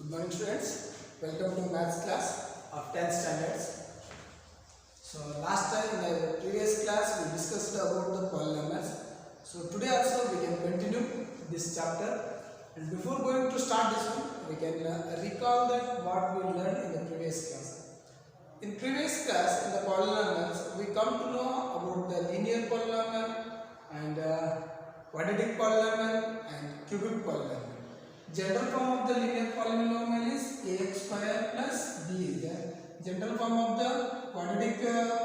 Good morning students, welcome to maths class of 10th standards. So last time in the previous class we discussed about the polynomials. So today also we can continue this chapter, and before going to start this one we can recall that what we learned in the previous class. In previous class in the polynomials we come to know about the linear polynomial and quadratic polynomial and cubic polynomial. General form of the linear polynomial is ax square plus b is there. General form of the quadratic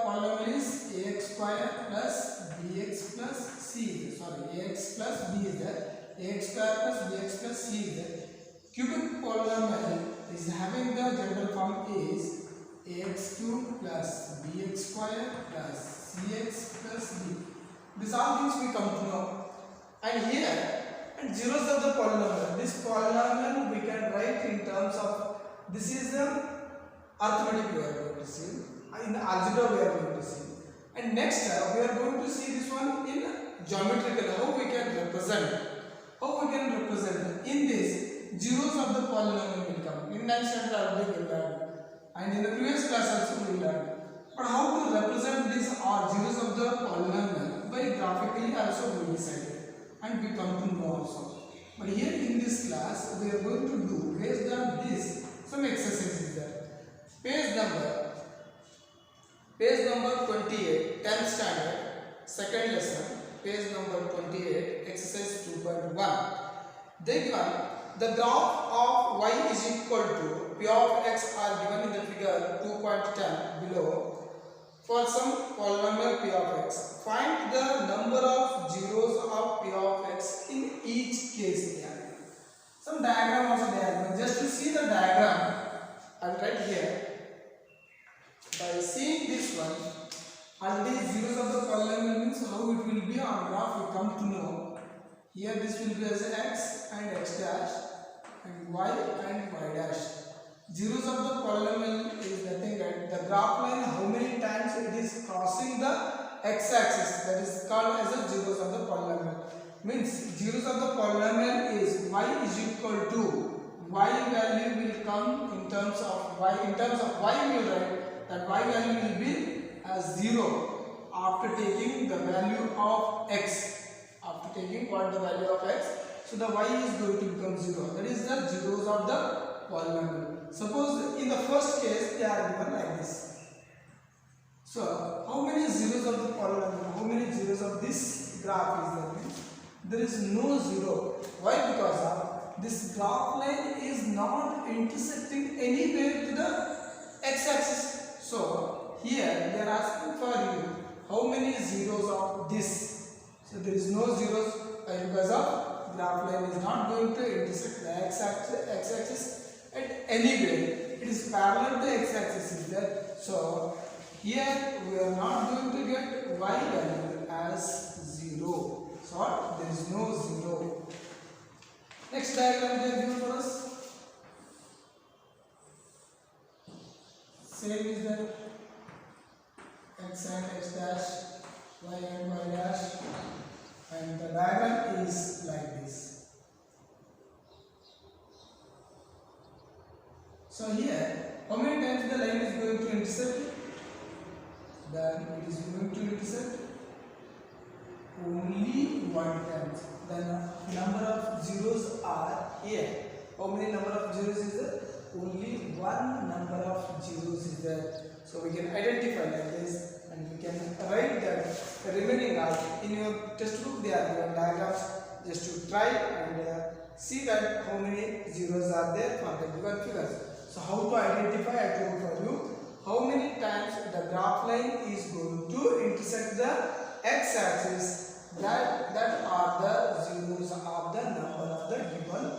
polynomial is ax square plus bx plus c. Sorry, ax plus b is there. Ax square plus bx plus c is there. Cubic polynomial is having the general form is ax cube plus bx square plus cx plus d. These all things we come to know. And here, and zeros of the polynomial. This polynomial we can write in terms of, this is the arithmetic we are going to see, in algebra we are going to see, and next we are going to see this one in geometrical, how we can represent. In this, zeros of the polynomial will come. In 9th standard already we learned, and in the previous class also we learned. But how to represent these zeros of the polynomial? By graphically also we decided, and we come to know also. But here in this class we are going to do, based on this, some exercises there. Page number 28, 10th standard, second lesson, page number 28, exercise 2.1. They given the graph of y is equal to p of x are given in the figure 2.10 below. For some polynomial p of x, find the number of zeros of p of x in each case. Some diagram also there. Just to see the diagram, I will write here. By seeing this one, already zeros of the polynomial means how it will be on graph we come to know. Here this will be as x and x dash, and y and y dash. Zeros of the polynomial is nothing but the graph line, how many times it is crossing the x-axis, that is called as the zeros of the polynomial. Means zeros of the polynomial is y is equal to, y value will come in terms of y, we will write that y value will be as 0 after taking the value of x. After taking what the value of x, so the y is going to become 0. That is the zeros of the polynomial. Suppose in the first case they are given like this. So how many zeros of the polynomial, how many zeros of this graph is there? There is no zero. Why? Because of this graph line is not intersecting anywhere to the x-axis. So here they are asking for you how many zeros of this. So there is no zeros because of graph line is not going to intersect the x-axis at anywhere. It is parallel to x-axis is there. So here we are not going to get y value as 0. So there is no 0. Next diagram they are given for us. Same is that x and x dash, y and y dash, and the diagram is like this. So here, how many times the line is going to intersect? Then it is going to intersect only one time. The number of zeros are here. How many number of zeros is there? Only one number of zeros is there. So we can identify like this, and we can write that the remaining are in your textbook. They are given diagrams just to try and see that how many zeros are there for the given figures. So how to identify? I told for you how many times the graph line is going to intersect the x-axis. That are the zeros of the number of the given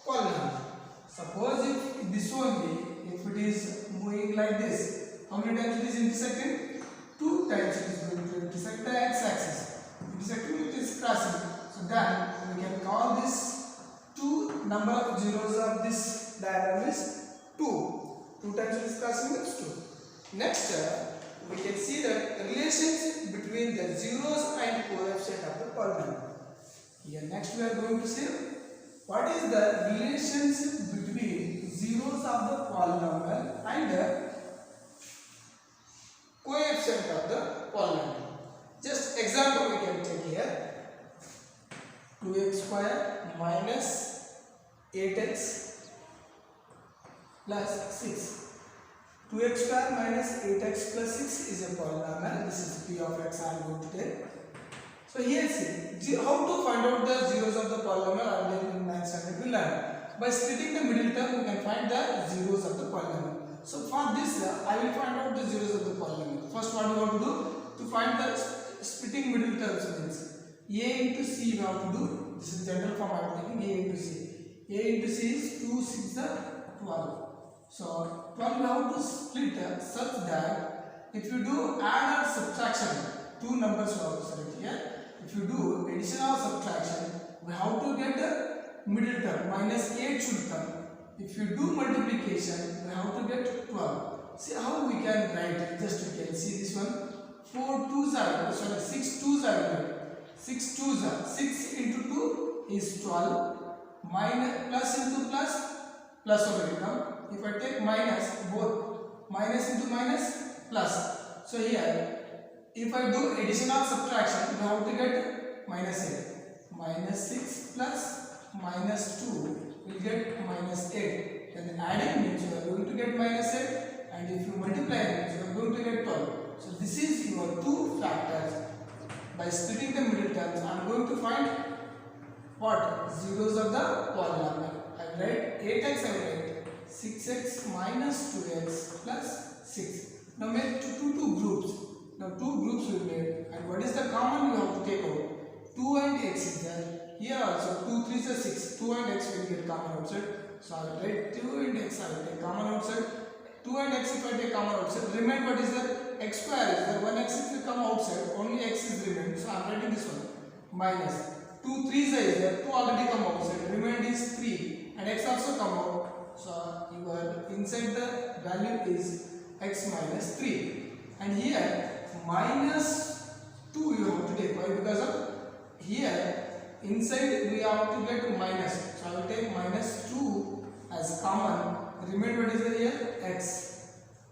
polynomial. Suppose if this only, if it is moving like this, how many times it is intersecting? 2 times it is going to intersect the x-axis. Intersecting it is crossing. So then we can call this 2 number of zeros of this diagram is 2. 2 times it is crossing means 2. Next we can see that the relationship between the zeros and coefficient of the polynomial. Here next we are going to see what is the relationship between 8x plus 6. 2x square minus 8x plus 6 is a polynomial. This is p of x I am going to take. So here see, how to find out the zeros of the polynomial earlier in 9th standard we learned. By splitting the middle term you can find the zeros of the polynomial. So for this I will find out the zeros of the polynomial. First what we want to do, to find the splitting middle terms means a into c we have to do. This is general form I am taking, a into c. A into c is 2, 6 are 12. So 12 we have to split such that if you do add or subtraction, two numbers we have to select here. If you do addition or subtraction, we have to get the middle term, minus 8 should come. If you do multiplication, we have to get 12. See how we can write, just we can see this one. 4 2s are, sorry, 6 2s are, 6 2s are, 6 into 2 is 12, minus plus into plus, plus already come. If I take minus, both minus into minus, plus. So here, if I do addition or subtraction, we have to get minus 8. Minus 6 plus minus 2 will get minus 8. Then adding means you are going to get minus 8, and if you multiply means you are going to get 12. So this is your two factors. By splitting the middle terms, I am going to find what? Zeros of the polynomial. I will write 8x, I will write 6x minus 2x plus 6. Now make two groups. Now two groups will be made, and what is the common you have to take out? 2 and x is there. Here also 2 3 is 6. 2 and x will get common outside. So I will write 2 and x I will take common outside. 2 and x if I take common outside, remain what is there? X square is there. When x will come outside, only x is remain. So I am writing this one. Minus 2 3 is there. 2 already come outside. Remained is 3 and x also come out. So your inside the value is x minus 3, and here minus 2 you have to take. Why? Because of here inside we have to get minus. So I will take minus 2 as common. Remember what is there here? X.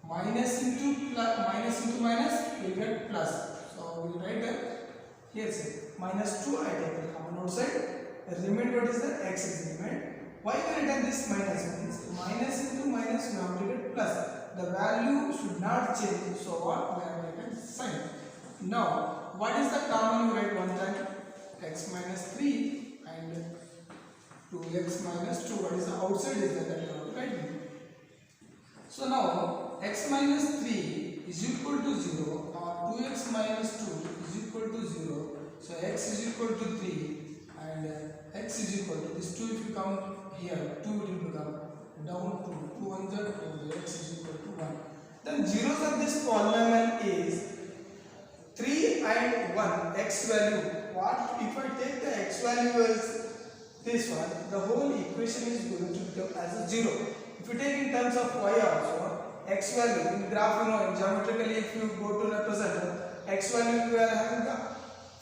Minus into plus, minus into minus will get plus. So we will write that here say minus 2 I take the common outside. Remember what is the x is remained. Why we written this minus means minus into minus we have to get plus. The value should not change. So what we have written sign. Now what is the common you write one time? X minus 3 and 2x minus 2. What is the outside is that you have to write. So now x minus 3 is equal to 0 or 2x minus 2 is equal to 0. So x is equal to 3 and x is equal to this 2. If you come here, 2 will become down to 2 on the x is equal to 1. Then zeros of this polynomial is 3 and 1 x value. What if I take the x value as this one, the whole equation is going to become as a 0. If you take in terms of y also, x value in graph, geometrically if you go to represent x value, you are having the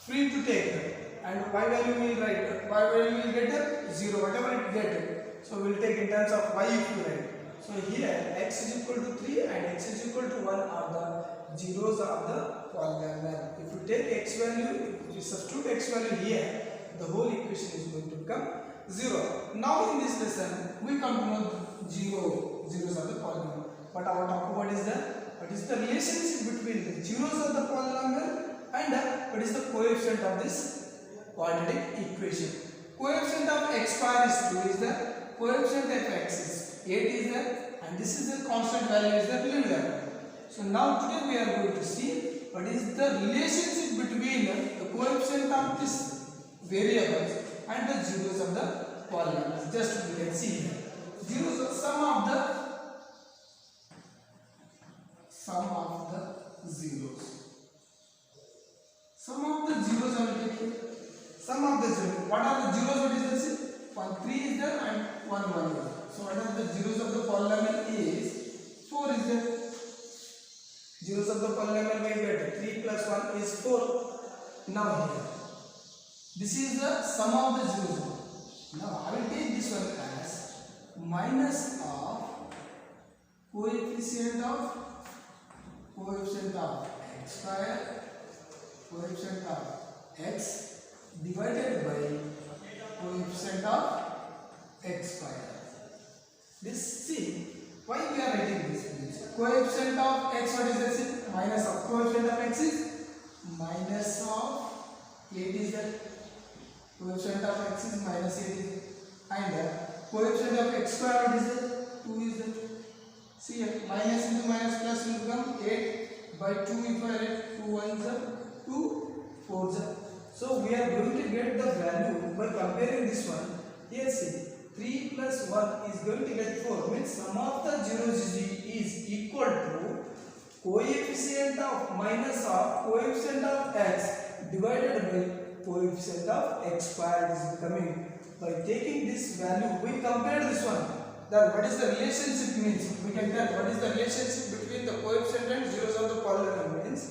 free to take it, and y value will write, y value will get a 0 whatever it get. So we will take in terms of y if you write. So here x is equal to 3 and x is equal to 1 are the zeros of the polynomial. If you take x value, if you substitute x value here, the whole equation is going to become 0. Now in this lesson we come to know zeros of the polynomial. But our talk about is what is the relationship between the zeros of the polynomial and what is the coefficient of this quadratic equation. Coefficient of x square is 2 is the coefficient of x is 8 is there, and this is the constant value is the real value. So now today we are going to see what is the relationship between the coefficient of this variables and the zeros of the polynomial. Just we can see here. Zeros of sum of the zeros. Sum of the zeros I will take here. Sum of the zeros. What are the zeros? What is this? 1 3 is there and 1 1 is there. So what are the zeros of the polynomial is 4 is there. Zeros of the polynomial we get 3 plus 1 is 4. Now here, this is the sum of the zeros. Now I will take this one as minus of coefficient of x square, coefficient of x divided by coefficient of x square. This see why we are writing this means coefficient of x, what is this? Minus of coefficient of x is minus of 8 is that coefficient of x is minus 8 is and coefficient of x square, what is that? 2 is that. See here, minus into minus plus will become 8 by 2 if I write 2 1s are 2 4s are. So we are going to get the value by comparing this one. Here see 3 plus 1 is going to get 4, means sum of the zeros is equal to coefficient of minus of coefficient of x divided by coefficient of x squared is becoming. By taking this value, we compare this one. Then what is the relationship means? We can tell what is the relationship between the coefficient and zeros of the polynomial means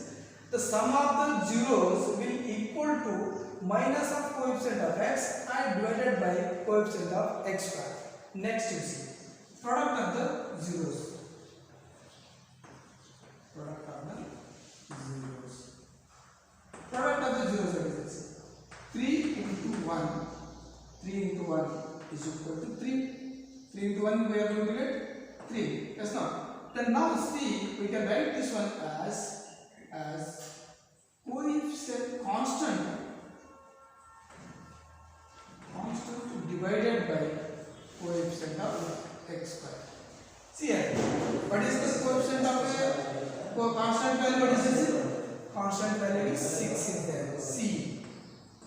the sum of the zeros will equal to minus of coefficient of x and divided by coefficient of x square. Next you see product of the zeros. Product of the zeros. Product of the zeros, what is this? 3 into 1. 3 into 1 is equal to 3. 3 into 1 we are going to get 3. Yes, not. Then now see we can write this one as coefficient constant divided by coefficient of x square. See here, what is the coefficient of a constant value? What is this? Constant value is 6 is there. C.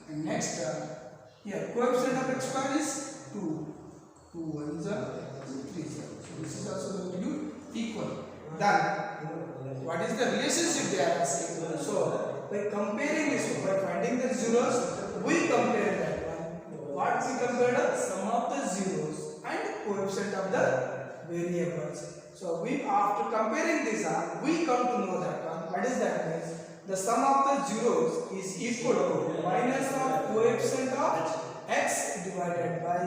And next here coefficient of x square is 2. 2 1s are 3s are. So this is also going to be equal. Then what is the relationship they are asking? So by comparing this one, by finding the zeros, we compare that one. What we compare? Sum of the zeros and coefficient of the variables. So we after comparing this we come to know that one. What is that means? The sum of the zeros is equal to minus of coefficient of x divided by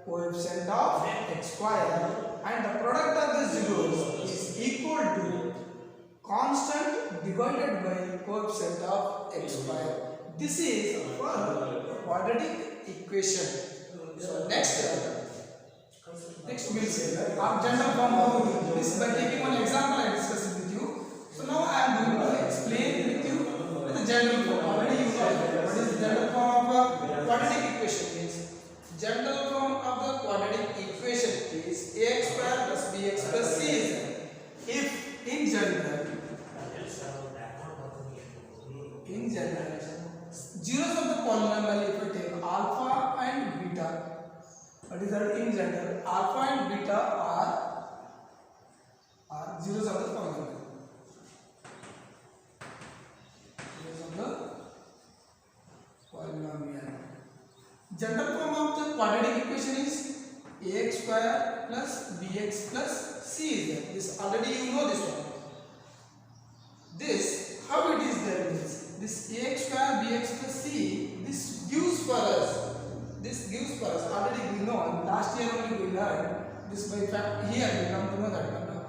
coefficient of x square, and the product of the zeros is equal to constant divided by coefficient of x square. This is for quadratic equation. So next we'll see general form of this by taking one example I discussed with you. So now I am going to explain with you the general form. Already you know what is the general form of a quadratic equation is. General form of the quadratic equation is ax square plus bx plus c is there. If in general zeros of the polynomial, if we take alpha and beta, what is that in general? Alpha and beta are zeros of the polynomial. Zeros of the polynomial. General form of the quadratic equation is ax square plus bx plus c is there. This already you know this one. This how it is there means this ax square bx plus c, this gives for us. This gives for us already we know. Last year only we learned this by fact. Here we come to know that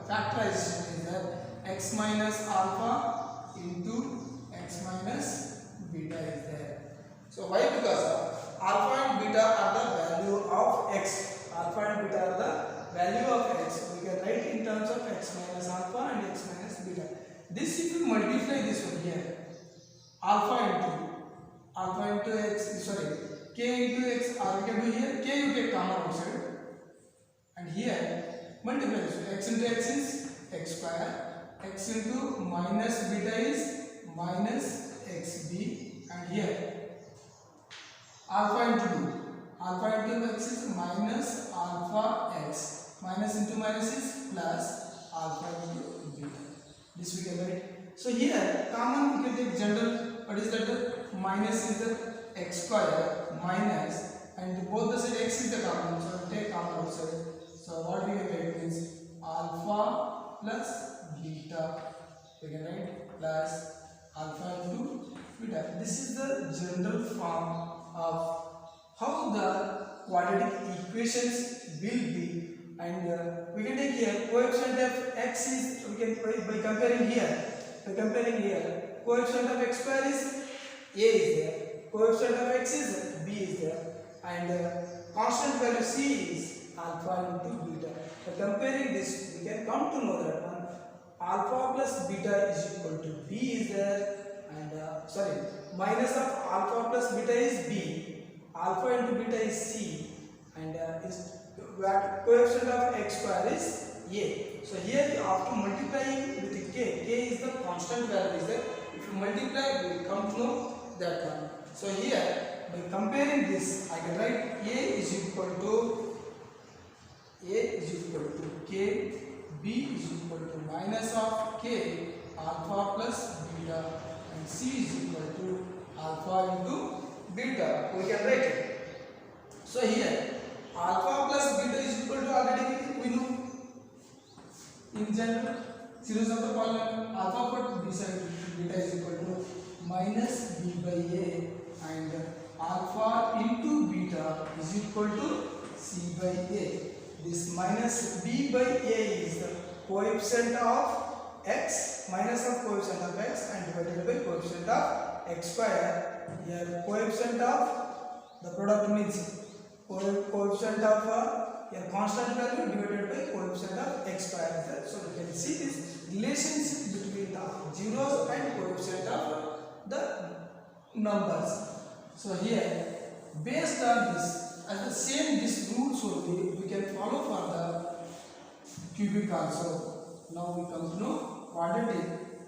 factorization is that x minus alpha into x minus beta is there. So why? Because alpha and beta are the value of x. Alpha and beta are the value of x. So we can write in terms of x minus alpha and x minus beta. This if you multiply this one here, alpha into x, sorry, k into x, or we can do here k you take common outside, and here multiply this one. X into x is x square, x into minus beta is minus xb, and here alpha into x is minus alpha x, minus into minus is plus alpha into beta. This we can write. So here common we can take general. What is that? Minus is the x square minus, and both the side x is the common, so take common outside. So what we can write is alpha plus beta. We can write plus alpha into beta. This is the general form of how the quadratic equations will be. And we can take here coefficient of x is, we can by comparing here, coefficient of x square is a is there, coefficient of x is b is there, and constant value c is alpha into beta. By comparing this, we can come to know that one alpha plus beta is equal to b is there, and minus of alpha plus beta is b, alpha into beta is c, and is coefficient of x square is a. So here after multiplying with k is the constant value is there. If you multiply, we will come to know that one. So here by comparing this, I can write a is equal to k, b is equal to minus of k alpha plus beta, and c is equal to alpha into beta. We can write it. So here alpha plus beta is equal to, already we know in general series of the polynomial alpha but beta is equal to minus b by a, and alpha into beta is equal to c by a. This minus b by a is the coefficient of x, minus of coefficient of x, and divided by coefficient of x square. Here coefficient of the product means coefficient of a constant value divided by coefficient of x square. So we can see this relationship between the zeros and coefficient of the numbers. So here based on this, as the same this rules only we can follow for the cubic also. Now we come to know quadratic.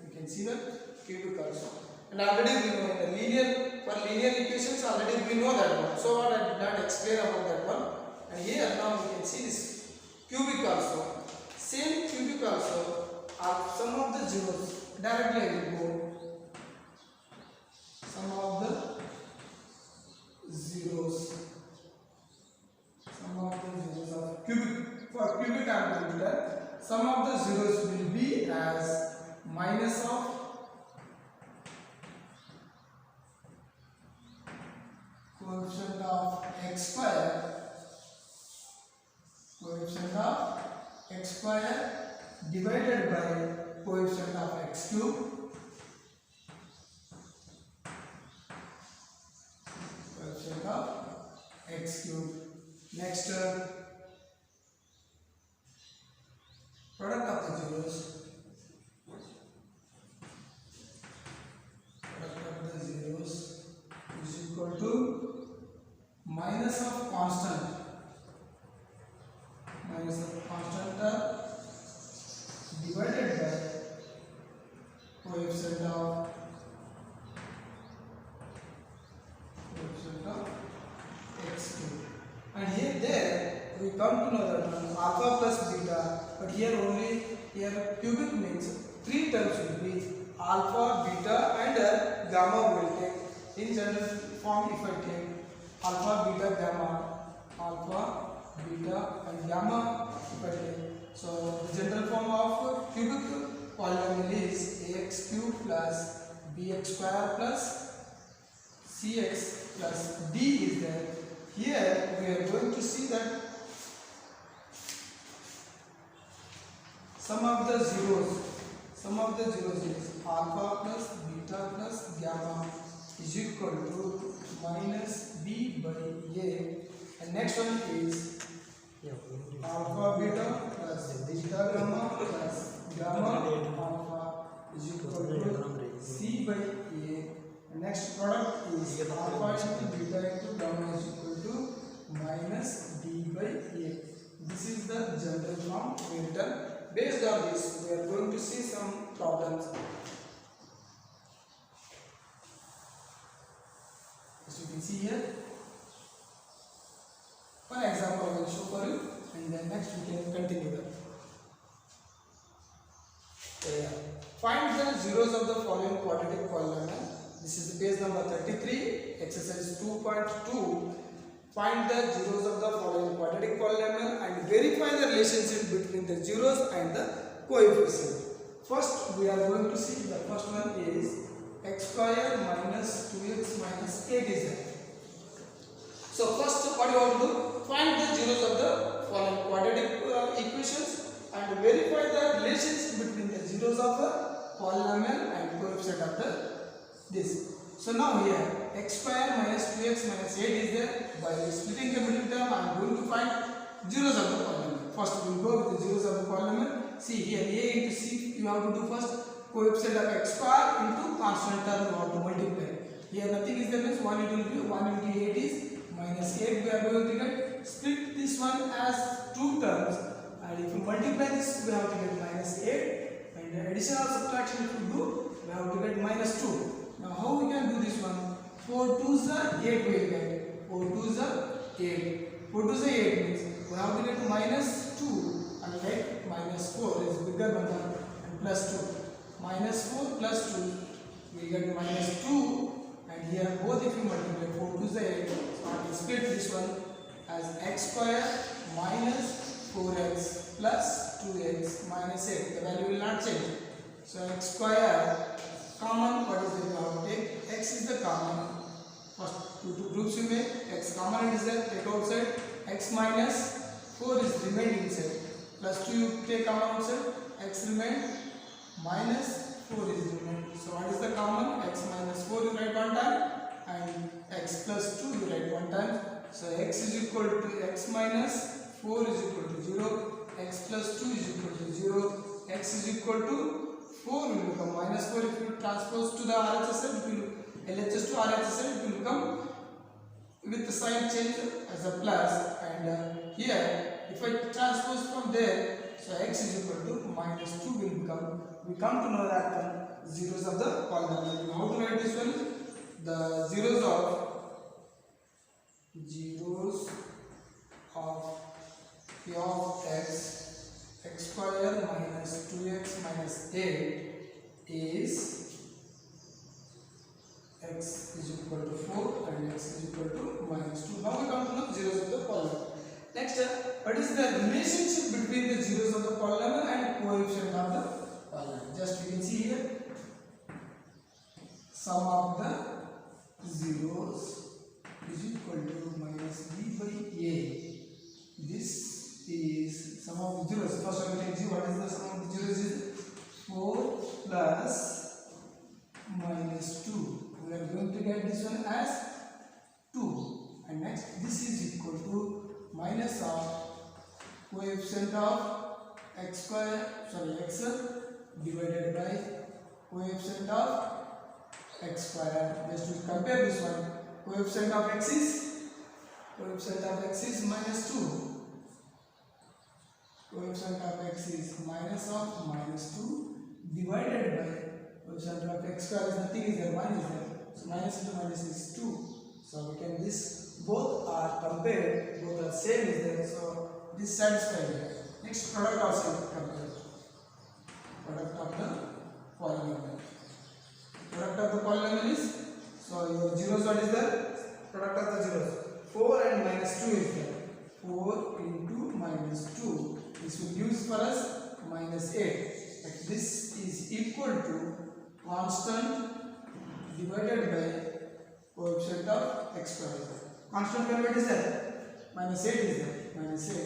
You can see that cubic also, and already we know in the linear equations already we know that one. So what I did not explain about that one. And here now we can see this cubic also. Same cubic also are some of the zeros. Directly I will go. Some of the zeros. Some of the zeros of cubic, for cubic I am going to tell. Some of the zeros will be as minus of coefficient of x square, divided by coefficient of x cube, Next, product of the zeros. Is equal to minus of constant divided by coefficient of x cube. And here we come to know that alpha plus beta, but here cubic means three terms will be alpha, beta, and gamma will take. In general form, if I take alpha, beta, gamma, and gamma, if I take, so the general form of cubic polynomial is ax cube plus bx square plus cx plus d is there. Here we are going to see that sum of the zeros is alpha plus beta plus gamma is equal to minus b by a, and next one is alpha beta plus beta gamma plus gamma alpha is equal to c by a, and next product is alpha into beta into gamma is equal to minus d by a. This is the general form we written. Based on this, we are going to see some problems. As you can see here, one example I will show for you, and then next we can continue that. Find the zeros of the following quadratic polynomial. This is page number 33, exercise 2.2. Find the zeros of the following quadratic polynomial and verify the relationship between the zeros and the coefficient. First, we are going to see the first one is x square minus 2x minus 8 is there. So first, what you have to do? Find the zeros of the following quadratic equations and verify the relationship between the zeros of the polynomial and coefficient of the this. So now here x square minus 2x minus 8 is there. By splitting the middle term, I am going to find zeros of the polynomial. First we will go with the zeros of the polynomial. See here, a into c you have to do first. Coefficient of x square into constant term you have to multiply. Here nothing is there, means 1 it will be 1 into 8 is minus 8 we are going to get. Split this one as two terms, and if you multiply this we have to get minus 8, and addition or subtraction if you do we have to get minus 2. Now how we can do this one? 4 2s are 8 we will get. 4 2s are 8. 4 2s are 8 means we have to get minus 2, and like minus 4 is bigger than 1 and plus 2. Minus 4 plus 2 we get minus 2, and here both if you multiply 4 2s are 8, so I will split this one as x square minus 4x plus 2x minus 8. The value will not change. So x square common, what is the you have to take? X is the common. First two groups you make. X common it is there, take outside. X minus 4 is remained inside. Plus 2 you take common outside. X remain minus 4 is remained. So what is the common? X minus 4 you write one time, and x plus 2 you write one time. So x is equal to x minus 4 is equal to 0. X plus 2 is equal to 0. X is equal to 4 will become minus 4. If you transpose to the RHS side, it will LHS to RHS side, it will become with the sign change as a plus. And here, if I transpose from there, so x is equal to minus 2 will become. We come to know that zeros of the polynomial. How to write this one? The zeros of p of x square minus 2x minus 8 is x is equal to 4 and x is equal to minus 2. Now we come to know zeros of the polynomial. Next, what is the relationship between the zeros of the polynomial and coefficient of the polynomial? Just we can see here, sum of the zeros is equal to minus b by a. This is sum of the zeros. First I will take 0. What is the sum of the zeros? Is 4 plus minus 2. We are going to get this one as 2. And next, this is equal to minus of coefficient of x square, x divided by coefficient of x square. Just to compare this one, coefficient of x is minus 2. Coefficient of x is minus of minus 2 divided by coefficient of x square is nothing is there, 1 is there. So minus into minus is 2. So we can this both are compared, both are same is there. So this satisfied. Next, product also compared. Product of the polynomial. Product of the polynomial is, so your zeros what is there? Product of the zeros. 4 and minus 2 is there. 4 into minus 2. This will use for us minus 8. But this is equal to constant divided by coefficient of x square. Constant value what is there? Minus 8 is there. Minus 8.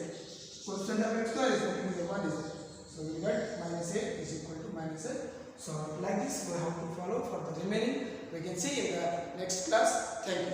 Coefficient of x square is there. 1 is there. So we get minus 8 is equal to minus 8. So like this we have to follow for the remaining. We can see in the next class. Thank you.